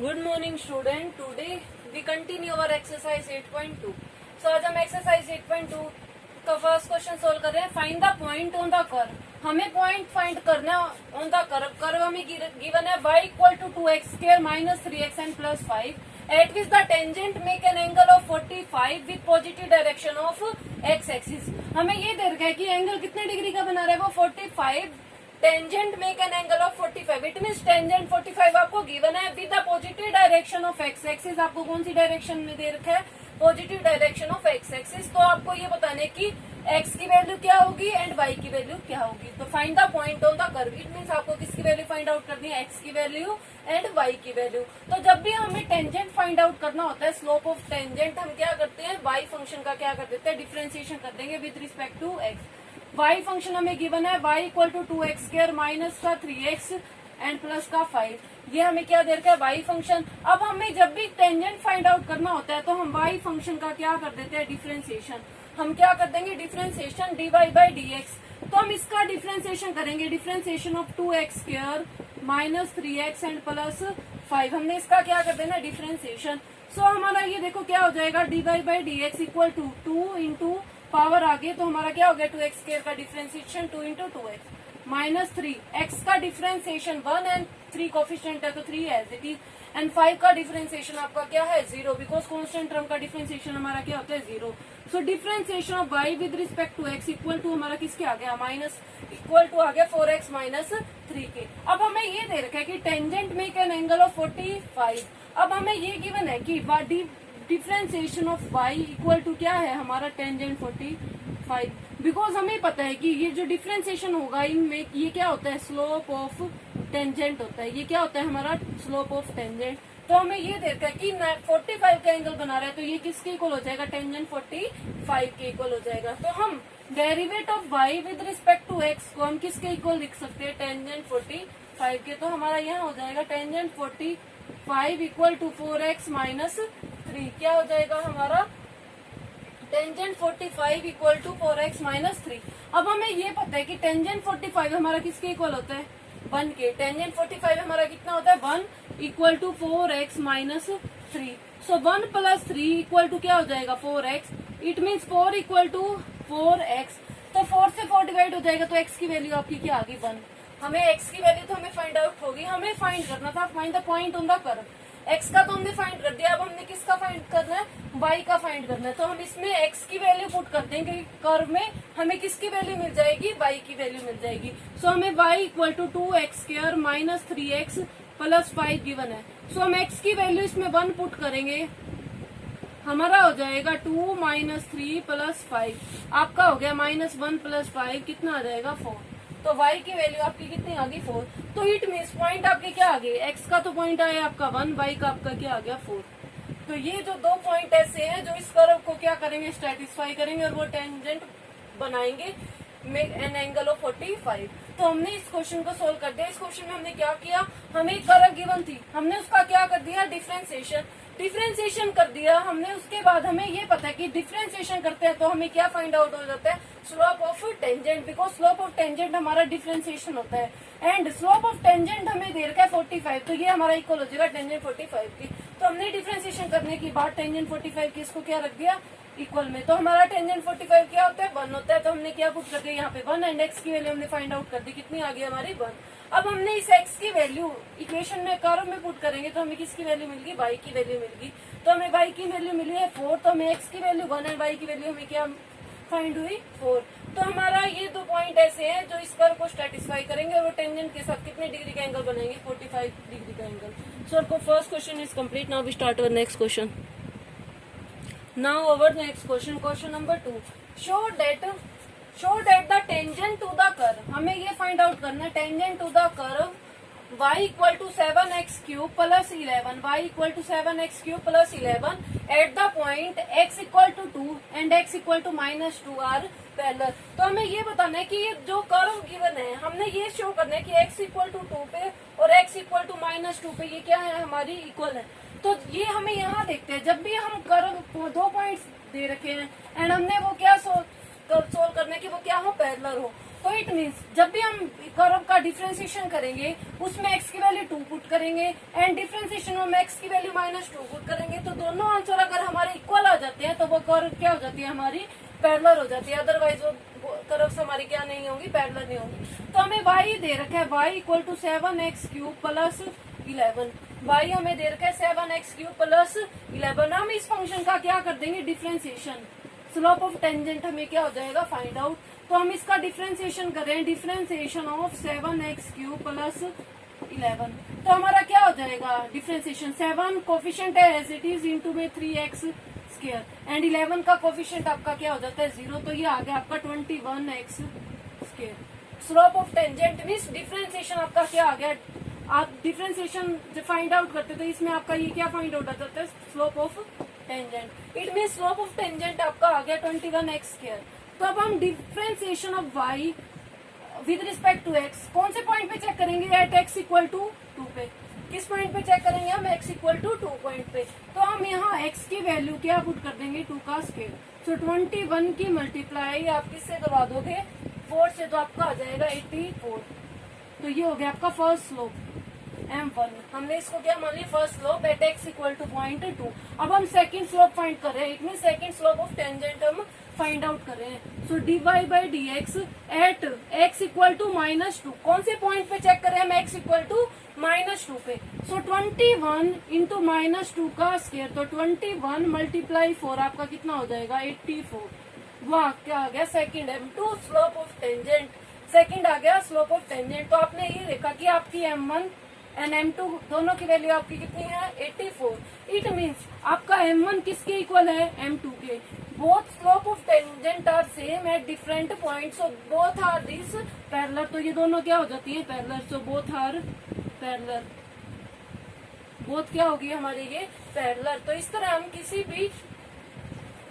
Good morning student, today we continue our exercise 8.2। So आज हम exercise 8.2 का first question solve कर रहे हैं। Find the point on the curve. हमें पॉइंट फाइंड करना है ऑन द कर्व। कर्व हमें गिवन है y equal to 2x² minus 3x and plus 5 at which the tangent make an angle of 45 with positive direction of x axis. हमें ये दे रखा है कि एंगल कितने डिग्री का बना रहा है, वो 45। Tangent make an angle of 45। It mean tangent 45 आपको गिवन है with the positive direction of x axis. आपको कौन सी डायरेक्शन में दे रखा है, positive direction of x axis. तो आपको ये बताने की एक्स की वैल्यू क्या होगी एंड वाई की वैल्यू क्या होगी। तो find the point on the curve. It mean आपको किसकी वैल्यू फाइंड आउट करनी है, एक्स की वैल्यू एंड वाई की वैल्यू। तो जब भी हमें टेंजेंट फाइंड आउट करना होता है, स्लोप ऑफ टेंजेंट, हम क्या करते हैं, वाई फंक्शन का क्या कर देते हैं, डिफरेंशिएशन कर देंगे with respect to x. y function हमें गिवन है y equal to 2x² minus का 3x एंड प्लस का 5। ये हमें क्या दे रखा है, y फंक्शन। अब हमें जब भी टेंजेंट फाइंड आउट करना होता है तो हम y फंक्शन का क्या कर देते हैं, डिफरेंशिएशन। हम क्या कर देंगे, डिफरेंशिएशन dy बाई dx। तो हम इसका डिफरेंशिएशन करेंगे, differentiation of 2x² minus 3x and plus 5। हमने इसका क्या कर देना, डिफरेंशिएशन। सो हमारा ये देखो क्या हो जाएगा, dy by dx equal to 2 into power आगे, तो हमारा क्या हो गया, 2x² का differentiation 2 into 2x minus 3। x का डिफरेंशिएशन 1 एंड 3 कोफिशिएंट है तो 3 एज इट इज। एंड 5 का डिफरेंशिएशन आपका क्या है, 0, बिकॉज कांस्टेंट टर्म का डिफरेंशिएशन हमारा क्या होता है, 0। So differentiation of y with respect to x equal to हमारा किसके आ गया, माइनस इक्वल टू आ गया 4x माइनस 3 के। अब हमें ये दे रखा है कि tangent make an angle of 45। अब हमें ये गिवन है कि differentiation of y equal to क्या है, हमारा टेंजेंट 45। बिकॉज हमें पता है कि ये जो डिफरेंशिएशन होगा इनमें, ये क्या होता है, स्लोप ऑफ टेंजेंट होता है। ये क्या होता है, हमारा स्लोप ऑफ टेंजेंट। तो हमें ये देखा है कि 45 का एंगल बना रहा है, तो ये किसके इक्वल हो जाएगा, टेंजेंट 45 के इक्वल हो जाएगा। तो हम derivate of y with respect to x को हम किसके इक्वल लिख सकते हैं, टेंजेंट 45 के। तो हमारा यहाँ हो जाएगा tangent 45 equal to 4x minus 3। क्या हो जाएगा हमारा, tangent 45 equal to 4x minus 3। अब हमें ये पता है कि टेंजेंट 45 हमारा किसके इक्वल होता है, 1 के। टेंजेंट 45 हमारा कितना होता है, 1 equal to 4x minus 3। So 1 plus 3 equal to क्या हो जाएगा, 4x। It means 4 equal to 4x। तो 4 से 4 डिवाइड हो जाएगा, तो x की वैल्यू आपकी क्या आ गई, 1। हमें x की वैल्यू तो हमें फाइंड आउट होगी। हमें फाइंड करना था, find the point on the curve. x का तो हमने फाइंड कर दिया, अब हमने किसका फाइंड करना है, y का फाइंड करना है। तो हम इसमें x की वैल्यू पुट कर देंगे, कर्व में हमें किसकी वैल्यू मिल जाएगी, y की वैल्यू मिल जाएगी। सो हमें y equal to 2x² minus 3x plus 5 given है। सो हम x की वैल्यू इसमें 1 पुट करेंगे, हमारा हो जाएगा 2 माइनस 3 प्लस 5। आपका हो गया माइनस 1 प्लस 5, कितना आ जाएगा, 4। तो y की वैल्यू आपकी कितनी आ गई, 4। तो इट मीन्स पॉइंट आपके क्या आ गए, x का तो पॉइंट आया आपका 1, y का आपका क्या आ गया, 4। तो ये जो दो पॉइंट ऐसे हैं जो इस कर्व को क्या करेंगे, स्टैटिस्फाई करेंगे और वो टेंजेंट बनाएंगे मेक एन एंगल ऑफ 45। तो हमने इस क्वेश्चन को सोल्व कर दिया। इस क्वेश्चन में हमने क्या किया, हमें कर्व गिवन थी, हमने उसका क्या कर दिया, डिफरेंशिएशन कर दिया हमने। उसके बाद हमें ये पता है कि डिफरेंशिएशन करते हैं तो हमें क्या फाइंड आउट हो जाता है, slope of tangent, because slope of tangent हमारा डिफरेंशिएशन होता है। एंड स्लोप ऑफ टेंजेंट हमें दे रखा है 45, तो ये हमारा इक्वल हो जाएगा टेंजेंट 45 की। तो हमने डिफरेंशिएशन करने के बाद टेंजेंट 45 की इसको क्या रख दिया, इक्वल में। तो हमारा टेंजेंट 45 क्या होता है, 1 होता है। तो हमने क्या पुट कर दिया यहाँ पे 1 एंड x की वैल्यू हमने फाइंड आउट कर दी, कितनी आ गई हमारी, 1। अब हमने इस x की वैल्यू इक्वेशन में कर्व में पुट करेंगे तो हमें किसकी वैल्यू मिल गई, y की वैल्यू मिल गई। तो हमें y की वैल्यू मिली है 4, तो हमें x की वैल्यू 1 एंड y की वैल्यू हमें क्या फाइंड हुई, 4। तो हमारा ये दो पॉइंट ऐसे हैं जो इस कर्व को स्टैटिस्फाई करेंगे और वो टेंजेंट के साथ कितने डिग्री का एंगल बनाएंगे, 45 डिग्री का एंगल। सो आपको first question is complete. Now we start our next question. Now our next question, question number 2. Show that the tangent to the curve. हमें ये find out करना है, tangent to the curve y equal to 7x cube plus 11, y equal to 7x cube plus 11 at the point x equal to 2 and x equal to minus 2 are parallel. तो हमें ये बताना है कि ये जो कर्व गिवन है, हमने ये शो करना है कि x इक्वल टू 2 पे और x इक्वल टू माइनस 2 पे ये क्या है, हमारी इक्वल है। तो ये हमें यहाँ देखते हैं, जब भी हम कर्व 2 पॉइंट्स दे रखे हैं एंड हमने वो क्या सोल्व करने की वो क्या हो, पैरेलल हो। तो इट मीन्स जब भी हम कर्व का डिफरेंशिएशन करेंगे उसमें x की वैल्यू 2 पुट करेंगे एंड डिफरेंशिएशन में x की वैल्यू -2 पुट करेंगे, तो दोनों आंसर अगर हमारे इक्वल आ जाते हैं तो वो कर्व क्या हो जाती है, हमारी पैरेलल हो जाती है। अदरवाइज वो कर्व्स हमारी क्या नहीं होंगी, पैरेलल नहीं होंगी। तो हमें y दे रखा है y equal to 7x³ plus 11। y हमें दे रखा है 7x³ प्लस 11। हम इस फंक्शन का क्या कर देंगे, डिफरेंशिएशन। स्लोप ऑफ टेंजेंट हमें क्या हो जाएगा, फाइंड आउट। तो हम इसका डिफरेंशिएशन करें, डिफरेंशिएशन ऑफ 7x³ प्लस 11। तो हमारा क्या हो जाएगा, डिफरेंशिएशन 7 कोफिशिएंट है एज इट इज इंटू में 3x² एंड 11 का कोफिशिएंट आपका क्या हो जाता है 0, तो ये आ गया आपका 21x²। Slope of tangent means differentiation आपका क्या आ गया, आप डिफरेंशिएशन जब फाइंड आउट करते तो इसमें आपका ये क्या फाइंड आउट आ जाता है, slope of tangent. It means slope of tangent आपका आ गया 21x²। तो अब हम differentiation of y with respect to x कौन से पॉइंट पे चेक करेंगे, एट x इक्वल टू 2 पे। किस पॉइंट पे चेक करेंगे हम, x इक्वल टू 2 पॉइंट पे। तो हम यहाँ x की वैल्यू क्या पुट कर देंगे, 2 का स्क्वायर। सो 21 की मल्टीप्लाई आप किससे करवा दोगे, 4 से, तो आपका आ जाएगा 84। तो ये हो गया आपका फर्स्ट स्लोप M1। हमने इसको क्या मान लिया, first slope at x equal to 0.2। अब हम सेकंड स्लोप फाइंड कर रहे हैं, it mean second slope of tangent हम फाइंड आउट कर रहे हैं। So dy by dx at x equal to -2 कौन से पॉइंट पे चेक कर रहे हैं हम, x इक्वल टू -2 पे। सो 21 इंटू -2 का स्क्वायर, तो 21 मल्टीप्लाई 4 आपका कितना हो जाएगा, 84। वाह, क्या आ गया, second M2 slope of tangent. Second आ गया स्लोप ऑफ टेंजेंट। तो आपने ये देखा कि आपकी M1 एंड M2 दोनों की वैल्यू आपकी कितनी है, 84। इट मीन्स आपका M1 किसके इक्वल है, M2 के। Both slope of tangent are same at different points, so both are this parallel. तो ये दोनों क्या हो जाती है, parallel. So both are parallel, both क्या होगी हमारी ये पैरेलल। तो इस तरह हम किसी भी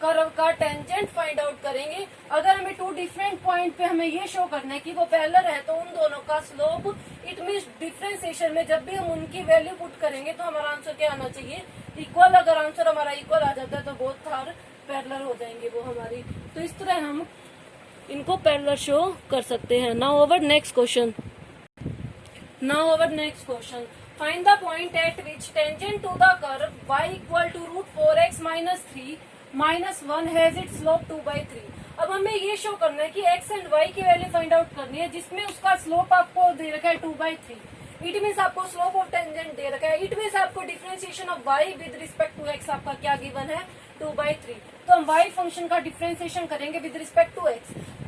कर्व का टेंजेंट फाइंड आउट करेंगे। अगर हमें 2 डिफरेंट पॉइंट पे हमें ये शो करना है कि वो पैरेलल है, तो उन दोनों का स्लोप, इट मीन्स डिफरेंशिएशन में जब भी हम उनकी वैल्यू पुट करेंगे तो हमारा आंसर क्या आना चाहिए, इक्वल। अगर आंसर हमारा इक्वल आ जाता है तो बोथ आर पैरेलल हो जाएंगे वो हमारी। तो इस तरह हम इनको पैरेलल शो कर सकते हैं। Now our next question. Now our next question, find the point at which tangent to the curve y equal to √4x - 3 -1 has it slope 2/3। अब हमें ये शो करना है कि x एंड y की वैल्यू फाइंड आउट करनी है, जिसमें उसका स्लोप आपको दे रखा है 2/3। इट मीन्स आपको स्लोप ऑफ टेंजेंट दे रखा है। इट मीन्स आपको differentiation of y with respect to x आपका क्या गिवन है, 2/3। तो हम y फंक्शन का डिफरेंशिएशन करेंगे with respect to x।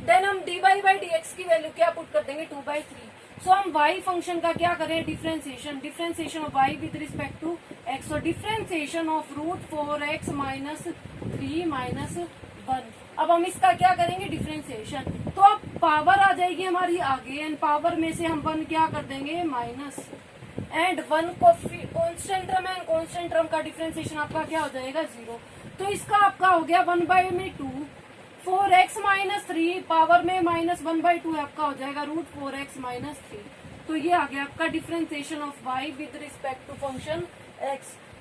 Then हम dy बाई dx की वैल्यू क्या पुट कर देंगे, 2/3। सो हम y फंक्शन का क्या करें, differentiation. Differentiation of y with respect to x। So differentiation of √4x - 3 -1। अब हम इसका क्या करेंगे, डिफरेंशिएशन। तो अब पावर आ जाएगी हमारी आगे, एंड पावर में से हम 1 क्या कर देंगे, माइनस, एंड 1 को कॉन्स्टेंट टर्म है, कॉन्स्टेंट टर्म का डिफरेंशिएशन आपका क्या हो जाएगा, 0। तो इसका आपका हो गया 1/2 4x - 3 पावर में -1/2 आपका हो जाएगा √4x - 3। तो ये आ गया आपका differentiation of y with respect to function x।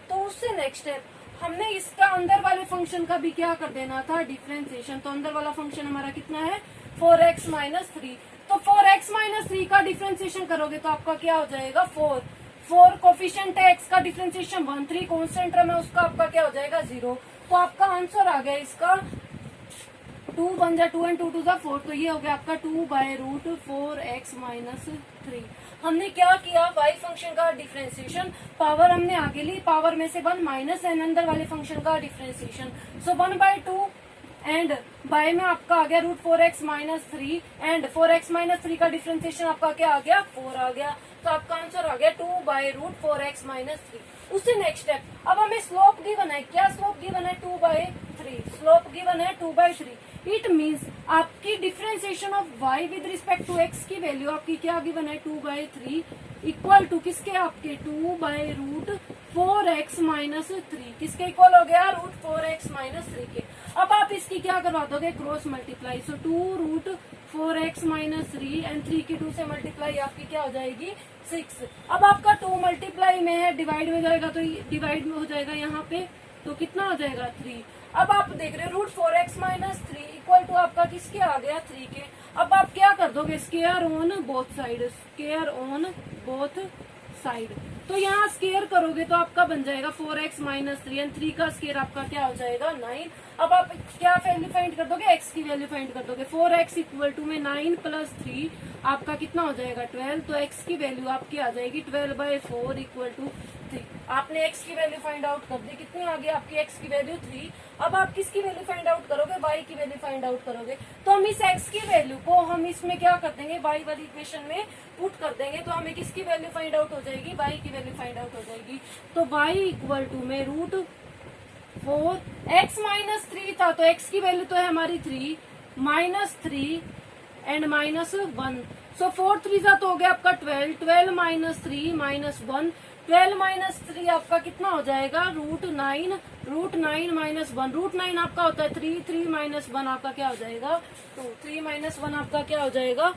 तो उससे नेक्स्ट स्टेप हमने इसका अंदर वाले फंक्शन का भी क्या कर देना था, डिफरेंशिएशन। तो अंदर वाला फंक्शन हमारा कितना है, 4x - 3। तो 4x - 3 का डिफरेंशिएशन करोगे तो आपका क्या हो जाएगा, 4 कोफिशिएंट है x का डिफरेंशिएशन 1, 3 कॉन्स्टेंट टर्म है उसका आपका क्या हो जाएगा, 0। तो आपका आंसर आ गया इसका 2 1 जा 2 एंड 2 2 जा 4। तो ये हो गया आपका 2/√4x - 3। हमने क्या किया, y फंक्शन का डिफरेंशिएशन, पावर हमने आगे ली, पावर में से 1 माइनस एंड अंदर वाले फंक्शन का डिफरेंशिएशन। सो 1/2 एंड बाय में आपका आ गया √4x - 3 एंड 4x - 3 का डिफरेंशिएशन आपका क्या आ गया, 4 आ गया। तो आपका आंसर आ गया 2/√4x - 3। उससे नेक्स्ट स्टेप, अब हमें स्लोप गिवन है, क्या स्लोप गिवन है, 2/3। स्लोप गिवन है 2/3। इट मीन्स आपकी differentiation of y with respect to x की वैल्यू आपकी क्या गिवन है, 2/3 इक्वल टू किसके, आपके 2/√4x - 3 किसके इक्वल हो गया, √4x - 3 के। अब आप इसकी क्या करवा दोगे, cross multiply. So 2√4x - 3 and 3 की 2 से मल्टीप्लाई आपकी क्या हो जाएगी, 6। अब आपका 2 मल्टीप्लाई में है, डिवाइड में जाएगा तो डिवाइड में हो जाएगा यहाँ पे, तो कितना हो जाएगा, 3। अब आप देख रहे हो √4x - 3 इक्वल टू आपका किसके आ गया, 3 के। अब आप क्या कर दोगे, square on both side, square on both side. तो यहाँ स्केयर करोगे तो आपका बन जाएगा 4x माइनस 3 एंड 3 का स्केयर आपका क्या हो जाएगा 9। अब आप क्या वैल्यू फाइंड कर दोगे, x की वैल्यू फाइंड कर दोगे। 4x इक्वल टू में 9 प्लस 3 आपका कितना हो जाएगा 12। तो x की वैल्यू आपकी आ जाएगी 12/4 इक्वल टू 3। आपने x की वैल्यू फाइंड आउट कर दी, कितनी आ गई आपकी x की वैल्यू 3। अब आप किसकी वैल्यू फाइंड आउट करोगे, y की वैल्यू फाइंड आउट करोगे। तो हम इस x की वैल्यू को हम इसमें क्या कर देंगे, y वाली इक्वेशन में पुट कर देंगे। तो हमें किसकी वैल्यू फाइंड आउट हो जाएगी, y की वैल्यू फाइंड आउट हो जाएगी। तो y इक्वल टू में √4 x माइनस 3 था, तो x की वैल्यू तो है हमारी 3 माइनस 3 एंड माइनस 1। सो 4 3 तो हो गया आपका 12, 12 माइनस 3 माइनस 1, 12 माइनस 3 आपका कितना हो जाएगा √9, √9 माइनस 1, √9 आपका होता है 3, 3 माइनस 1 आपका क्या हो जाएगा 2, 3 माइनस 1 आपका क्या हो जाएगा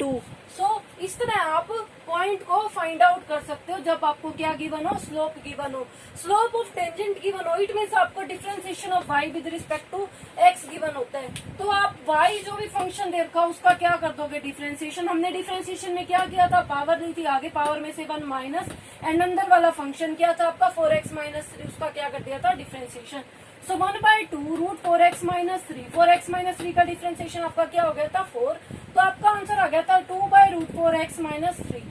2। सो इस तरह आप पॉइंट को फाइंड आउट कर सकते हो जब आपको क्या गिवन हो, स्लोप गिवन हो। स्लोप ऑफ टेंजेंट गिवन हो, इट मीन्स आपको differentiation of y with respect to x given होता है। तो आप y जो भी फंक्शन दे रखा उसका क्या कर दोगे डिफरेंशिएशन। हमने डिफरेंशिएशन में क्या किया था, पावर दी थी, आगे पावर में से 1 माइनस एंड अंदर वाला फंक्शन क्या था आपका 4x माइनस 3, उसका क्या कर दिया था डिफरेंशिएशन। सो 1/2 √4x माइनस 3, 4x माइनस 3 का डिफरेंशिएशन आपका क्या हो गया था 4। तो आपका आंसर आ गया था 2/√4x माइनस 3।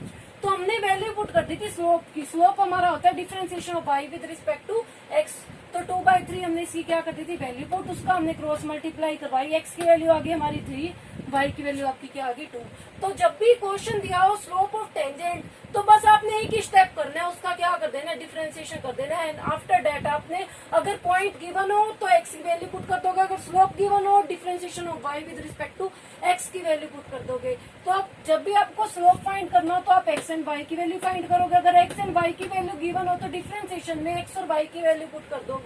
तो हमने वैल्यू पुट कर दी थी स्लोप की। स्लोप हमारा होता है differentiation of y with respect to x। तो 2/3 हमने इसकी क्या कर दी थी वैल्यू पुट, उसका हमने क्रॉस मल्टीप्लाई करवाई। x की वैल्यू आ गई हमारी 3, y की वैल्यू आपकी क्या आ गई 2। तो जब भी क्वेश्चन दिया हो स्लोप ऑफ टेंजेंट, तो बस आपने एक ही स्टेप करना है, उसका क्या कर देना है डिफरेंशिएशन कर देना है। एंड आफ्टर दैट आपने अगर पॉइंट गिवन हो तो x की वैल्यू पुट कर दोगे, अगर स्लोप गिवन हो differentiation of y with respect to x की वैल्यू पुट कर दोगे। तो आप जब भी आपको स्लोप फाइंड करना हो तो आप x एंड y की वैल्यू फाइंड करोगे। अगर x एंड y की वैल्यू गिवन हो तो डिफरेंशिएशन में x और y की वैल्यू पुट कर दो,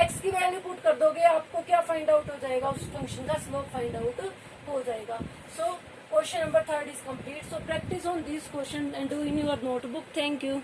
x की वैल्यू पुट कर दोगे, आपको क्या फाइंड आउट हो जाएगा, उस फंक्शन का स्लोप फाइंड आउट हो जाएगा। So question number 3 is complete. So practice on these questions and do in your notebook. Thank you.